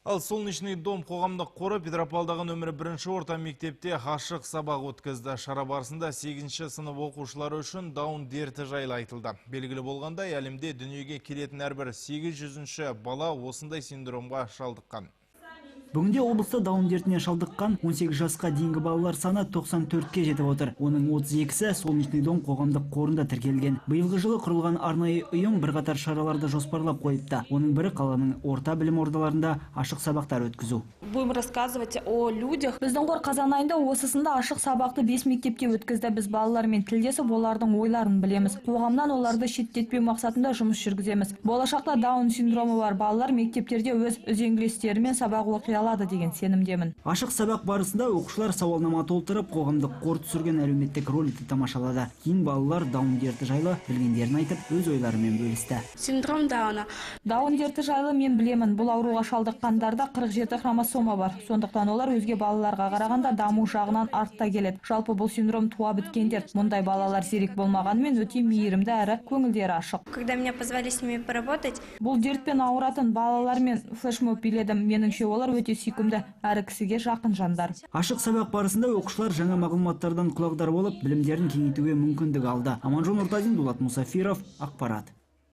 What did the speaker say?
Ал Солнечный дом қоғамдық қоры Петропавлдағы нөмірі 1 орта мектепте ашық сабақ өткізді. Шара барысында 8 сынып оқушылары үшін даун дерті жайлы айтылды. Белгілі болғандай, әлемде дүниеге келетін әрбір 800-ші бала осындай синдромға шалдыққан. Бүгінде облыста даун дертіне шалдыққан 18 жасқа дейінгі балалар саны 94-ке жетіп отыр. Оның 32-сі Солнечный дом қоғамдық қорында тіркелген. Биылғы жылы құрылған арнайы ұйым бірқатар шараларды жоспарлап қойыпты. Оның бірі қаланың орта білім ордаларында ашық сабақтар өткізу. Будем рассказывать о людях. Біздің қор қазан айында осысында ашық сабақты 5 мектепте өткізді. Біз балалармен тілдесіп, олардың ойларын білеміз. Қоғамнан оларды шеттетпеу мақсатында жұмыс жүргіземіз. Болашақта даун синдромы бар балалар мектептерде өз үзеңгілестерімен сабақ оқи алады деген сенімдемін. Ашық сабақ барысында оқушылар сауалнама толтырып, қоғамдық қор түсірген әлеуметтік роликті тамашалады. Кейін балалар даун дерті жайлы білгендерін айтып, өз ойларымен бөлісті. Синдром Дауна. Даун дерті жайлы мен білемін. Бұл ауруға шалдыққандарда 47 хромосома бар. Сондықтан олар өзге балаларға қарағанда даму жағынан артта келеді. Жалпы бұл синдром туа біткен дерт. Мұндай балалар сирек болмағанымен өте мейірімді әрі көңілдері ашық. Когда меня позвали с ними поработать, бұл дертпен ауыратын балалармен флешмоб биледім. Меніңше олар өте сүйкімді, әрі кісіге жақын жандар. Ашық сабақ барысында оқушылар жаңа мағлұматтардан құлағдар болып, білімдерін кеңейтуге мүмкіндік алды. Аманжол Нұртазин, Дулат Мұсафиров, ақпарат.